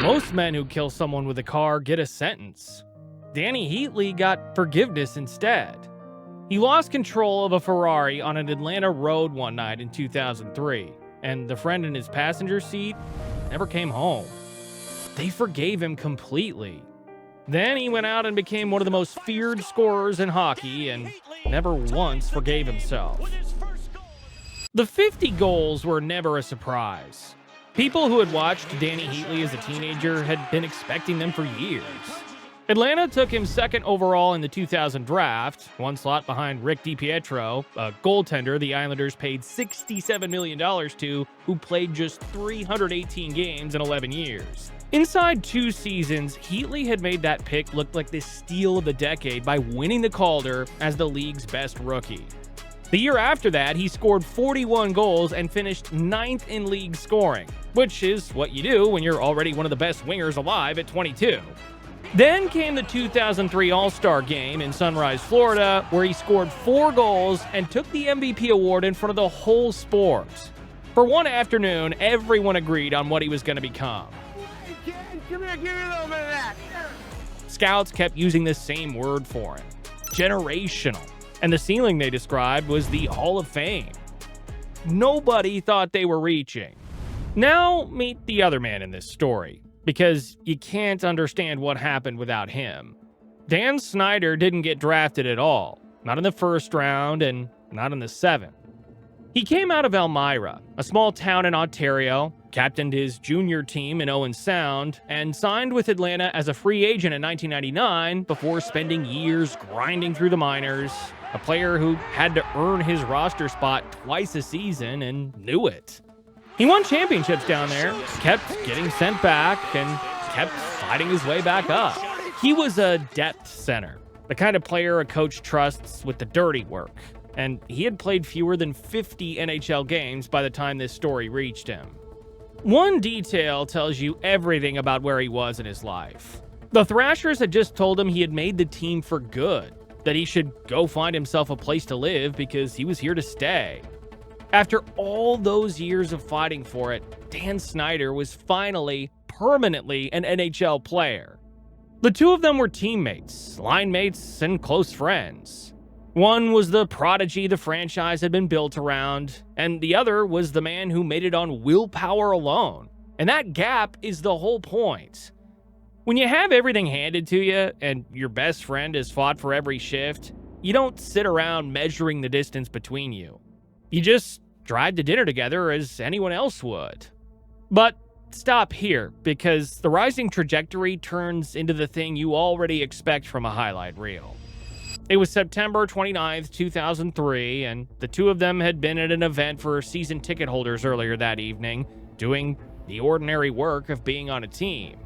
Most men who kill someone with a car get a sentence. Dany Heatley got forgiveness instead. He lost control of a Ferrari on an Atlanta road one night in 2003, and the friend in his passenger seat never came home. They forgave him completely. Then he went out and became one of the most feared scorers in hockey and never once forgave himself. The 50 goals were never a surprise. People who had watched Dany Heatley as a teenager had been expecting them for years. Atlanta took him second overall in the 2000 draft, one slot behind Rick DiPietro, a goaltender the Islanders paid $67 million to, who played just 318 games in 11 years. Inside 2 seasons, Heatley had made that pick look like the steal of the decade by winning the Calder as the league's best rookie. The year after that, he scored 41 goals and finished 9th in league scoring, which is what you do when you're already one of the best wingers alive at 22. Then came the 2003 All-Star Game in Sunrise, Florida, where he scored 4 goals and took the MVP award in front of the whole sport. For one afternoon, everyone agreed on what he was going to become. Come here, give me a little bit of that. Scouts kept using the same word for him: generational. And the ceiling they described was the Hall of Fame. Nobody thought they were reaching. Now, meet the other man in this story, because you can't understand what happened without him. Dan Snyder didn't get drafted at all, not in the first round and not in the 7th. He came out of Elmira, a small town in Ontario, captained his junior team in Owen Sound, and signed with Atlanta as a free agent in 1999 before spending years grinding through the minors, a player who had to earn his roster spot twice a season and knew it. He won championships down there, kept getting sent back, and kept fighting his way back up. He was a depth center, the kind of player a coach trusts with the dirty work, and he had played fewer than 50 NHL games by the time this story reached him. One detail tells you everything about where he was in his life. The Thrashers had just told him he had made the team for good, that he should go find himself a place to live because he was here to stay. After all those years of fighting for it, Dan Snyder was finally, permanently an NHL player. The two of them were teammates, line mates, and close friends. One was the prodigy the franchise had been built around, and the other was the man who made it on willpower alone. And that gap is the whole point. When you have everything handed to you, and your best friend has fought for every shift, you don't sit around measuring the distance between you. You just drive to dinner together as anyone else would. But stop here, because the rising trajectory turns into the thing you already expect from a highlight reel. It was September 29th, 2003, and the two of them had been at an event for season ticket holders earlier that evening, doing the ordinary work of being on a team.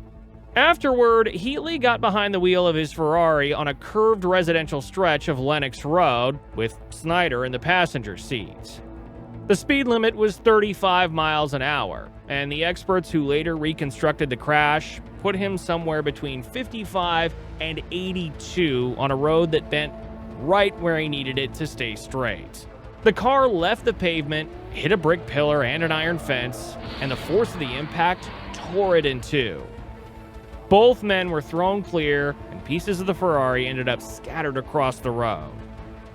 Afterward, Heatley got behind the wheel of his Ferrari on a curved residential stretch of Lenox Road, with Snyder in the passenger seat. The speed limit was 35 miles an hour, and the experts who later reconstructed the crash put him somewhere between 55 and 82 on a road that bent right where he needed it to stay straight. The car left the pavement, hit a brick pillar and an iron fence, and the force of the impact tore it in two. Both men were thrown clear, and pieces of the Ferrari ended up scattered across the road.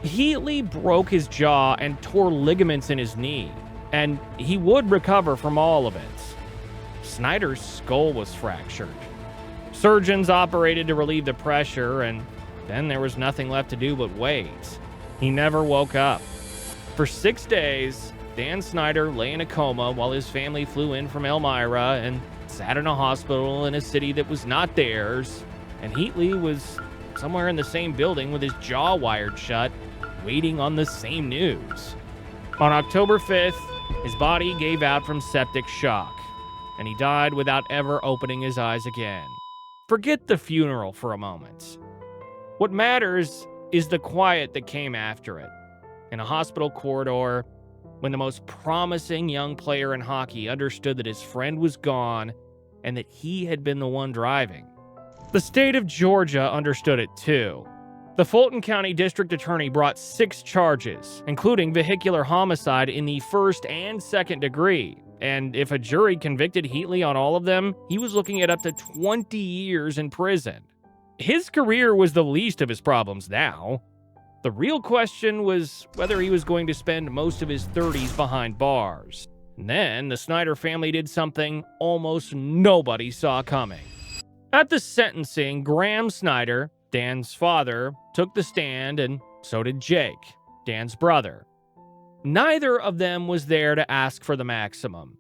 Heatley broke his jaw and tore ligaments in his knee, and he would recover from all of it. Snyder's skull was fractured. Surgeons operated to relieve the pressure, and then there was nothing left to do but wait. He never woke up. For 6 days, Dan Snyder lay in a coma while his family flew in from Elmira and sat in a hospital in a city that was not theirs, and Heatley was somewhere in the same building with his jaw wired shut, waiting on the same news. On October 5th, his body gave out from septic shock, and he died without ever opening his eyes again. Forget the funeral for a moment. What matters is the quiet that came after it. In a hospital corridor, when the most promising young player in hockey understood that his friend was gone and that he had been the one driving. The state of Georgia understood it too. The Fulton County District Attorney brought 6 charges, including vehicular homicide in the first and second degree, and if a jury convicted Heatley on all of them, he was looking at up to 20 years in prison. His career was the least of his problems now. The real question was whether he was going to spend most of his 30s behind bars. And then the Snyder family did something almost nobody saw coming. At the sentencing, Graham Snyder, Dan's father, took the stand, and so did Jake, Dan's brother. Neither of them was there to ask for the maximum.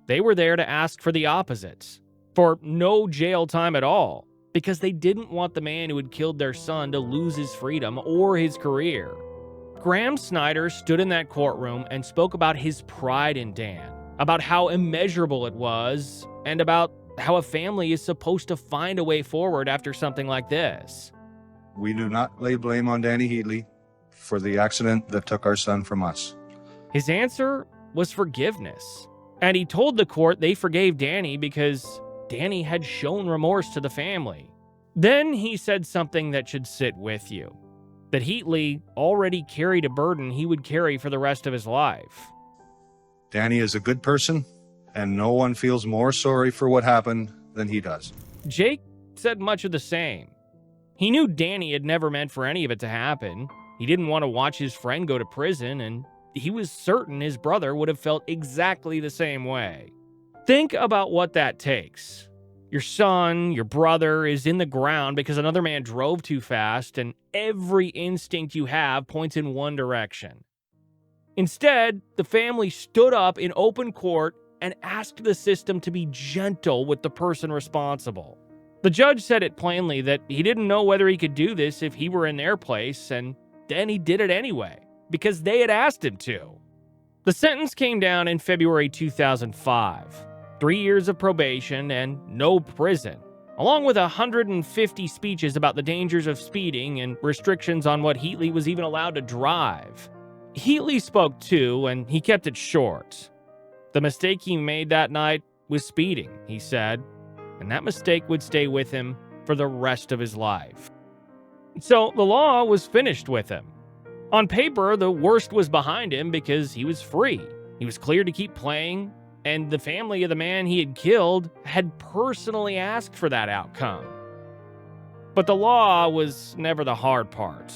They were there to ask for the opposite, for no jail time at all, because they didn't want the man who had killed their son to lose his freedom or his career. Graham Snyder stood in that courtroom and spoke about his pride in Dan, about how immeasurable it was, and about how a family is supposed to find a way forward after something like this. We do not lay blame on Dany Heatley for the accident that took our son from us. His answer was forgiveness, and he told the court they forgave Dany because Dany had shown remorse to the family. Then he said something that should sit with you, that Heatley already carried a burden he would carry for the rest of his life. Dany is a good person, and no one feels more sorry for what happened than he does. Jake said much of the same. He knew Dany had never meant for any of it to happen. He didn't want to watch his friend go to prison, and he was certain his brother would have felt exactly the same way. Think about what that takes. Your son, your brother, is in the ground because another man drove too fast, and every instinct you have points in one direction. Instead, the family stood up in open court and asked the system to be gentle with the person responsible. The judge said it plainly that he didn't know whether he could do this if he were in their place, and then he did it anyway, because they had asked him to. The sentence came down in February 2005. 3 years of probation and no prison, along with 150 speeches about the dangers of speeding and restrictions on what Heatley was even allowed to drive. Heatley spoke too, and he kept it short. The mistake he made that night was speeding, he said, and that mistake would stay with him for the rest of his life. So the law was finished with him. On paper, the worst was behind him because he was free. He was cleared to keep playing, and the family of the man he had killed had personally asked for that outcome. But the law was never the hard part.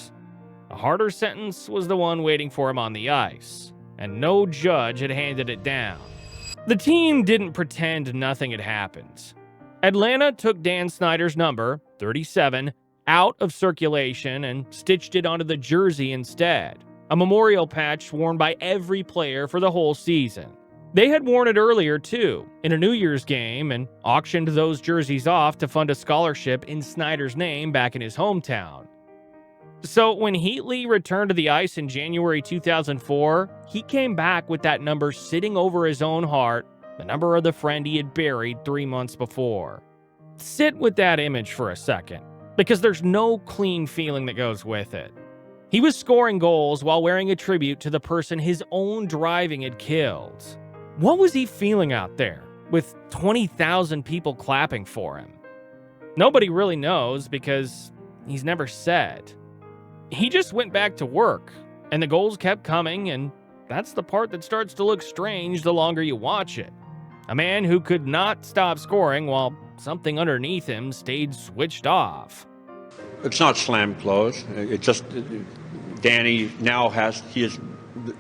A harder sentence was the one waiting for him on the ice, and no judge had handed it down. The team didn't pretend nothing had happened. Atlanta took Dan Snyder's number, 37, out of circulation and stitched it onto the jersey instead, a memorial patch worn by every player for the whole season. They had worn it earlier too, in a New Year's game, and auctioned those jerseys off to fund a scholarship in Snyder's name back in his hometown. So when Heatley returned to the ice in January 2004, he came back with that number sitting over his own heart, the number of the friend he had buried 3 months before. Sit with that image for a second, because there's no clean feeling that goes with it. He was scoring goals while wearing a tribute to the person his own driving had killed. What was he feeling out there, with 20,000 people clapping for him? Nobody really knows because he's never said. He just went back to work, and the goals kept coming, and that's the part that starts to look strange the longer you watch it. A man who could not stop scoring while something underneath him stayed switched off. It's not slam closed. It just, Dany now has,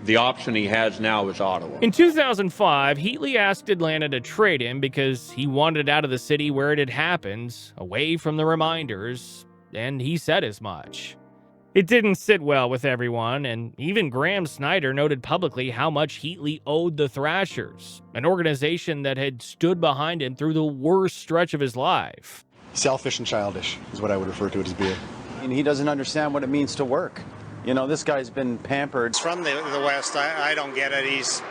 the option he has now is Ottawa. In 2005, Heatley asked Atlanta to trade him because he wanted out of the city where it had happened, away from the reminders, and he said as much. It didn't sit well with everyone, and even Graham Snyder noted publicly how much Heatley owed the Thrashers, an organization that had stood behind him through the worst stretch of his life. Selfish and childish is what I would refer to it as being. And he doesn't understand what it means to work. You know, this guy's been pampered. He's from the West. I don't get it. He's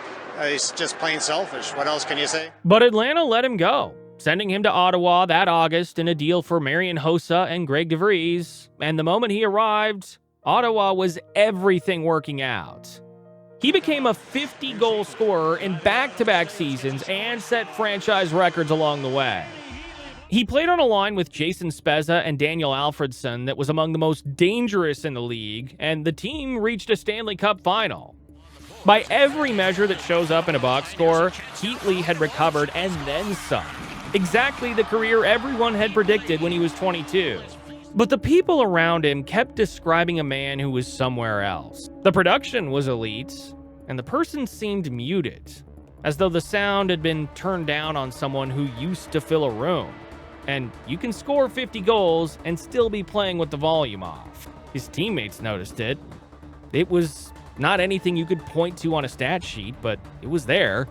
just plain selfish. What else can you say? But Atlanta let him go, sending him to Ottawa that August in a deal for Marian Hossa and Greg DeVries. And the moment he arrived, Ottawa was everything working out. He became a 50-goal scorer in back-to-back seasons and set franchise records along the way. He played on a line with Jason Spezza and Daniel Alfredsson that was among the most dangerous in the league, and the team reached a Stanley Cup final. By every measure that shows up in a box score, Heatley had recovered and then some. Exactly the career everyone had predicted when he was 22. But the people around him kept describing a man who was somewhere else. The production was elite, and the person seemed muted, as though the sound had been turned down on someone who used to fill a room. And you can score 50 goals and still be playing with the volume off. His teammates noticed it. It was not anything you could point to on a stat sheet, but it was there.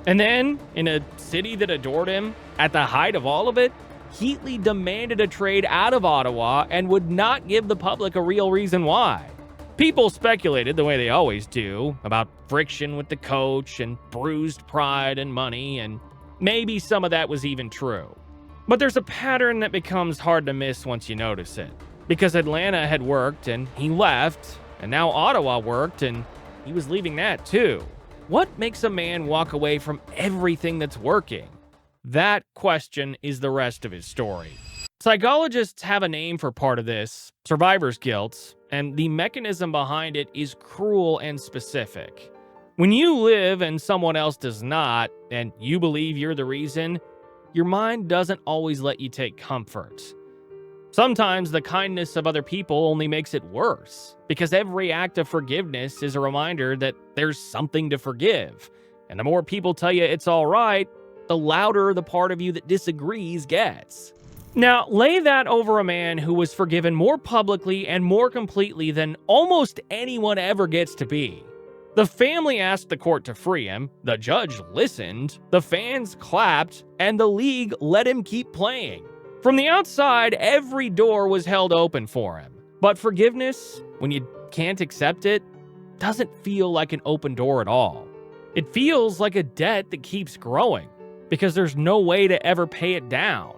And then, in a city that adored him, at the height of all of it, Heatley demanded a trade out of Ottawa and would not give the public a real reason why. People speculated, the way they always do, about friction with the coach and bruised pride and money, and maybe some of that was even true. But there's a pattern that becomes hard to miss once you notice it. Because Atlanta had worked and he left, and now Ottawa worked and he was leaving that too. What makes a man walk away from everything that's working? That question is the rest of his story. Psychologists have a name for part of this, survivor's guilt, and the mechanism behind it is cruel and specific. When you live and someone else does not, and you believe you're the reason, your mind doesn't always let you take comfort. Sometimes the kindness of other people only makes it worse, because every act of forgiveness is a reminder that there's something to forgive. And the more people tell you it's all right, the louder the part of you that disagrees gets. Now, lay that over a man who was forgiven more publicly and more completely than almost anyone ever gets to be. The family asked the court to free him, the judge listened, the fans clapped, and the league let him keep playing. From the outside, every door was held open for him. But forgiveness, when you can't accept it, doesn't feel like an open door at all. It feels like a debt that keeps growing, because there's no way to ever pay it down.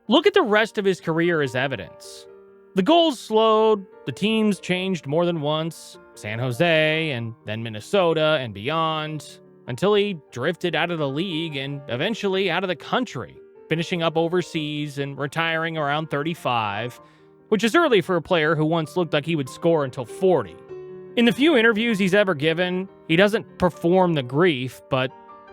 Look at the rest of his career as evidence. The goals slowed, the teams changed more than once, San Jose and then Minnesota and beyond, until he drifted out of the league and eventually out of the country, finishing up overseas and retiring around 35, which is early for a player who once looked like he would score until 40. In the few interviews he's ever given, he doesn't perform the grief, but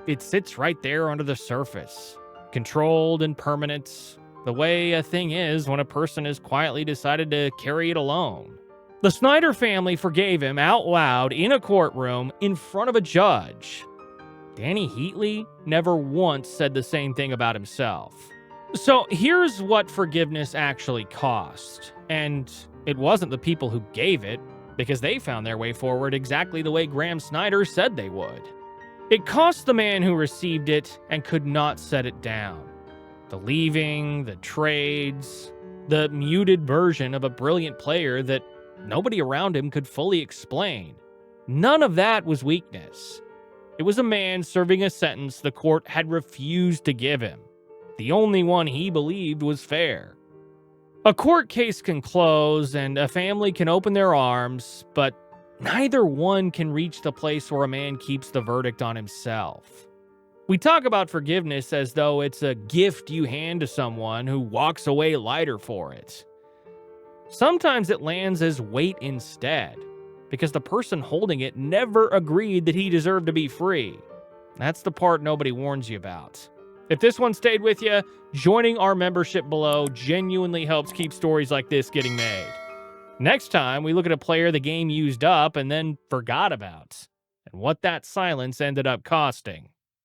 it sits right there under the surface, controlled and permanent, the way a thing is when a person has quietly decided to carry it alone. The Snyder family forgave him out loud in a courtroom in front of a judge. Dany Heatley never once said the same thing about himself. So here's what forgiveness actually cost. And it wasn't the people who gave it, because they found their way forward exactly the way Graham Snyder said they would. It cost the man who received it and could not set it down. The leaving, the trades, the muted version of a brilliant player that nobody around him could fully explain. None of that was weakness. It was a man serving a sentence the court had refused to give him. The only one he believed was fair. A court case can close and a family can open their arms, but neither one can reach the place where a man keeps the verdict on himself. We talk about forgiveness as though it's a gift you hand to someone who walks away lighter for it. Sometimes it lands as weight instead, because the person holding it never agreed that he deserved to be free. That's the part nobody warns you about. If this one stayed with you, joining our membership below genuinely helps keep stories like this getting made. Next time, we look at a player the game used up and then forgot about, and what that silence ended up costing.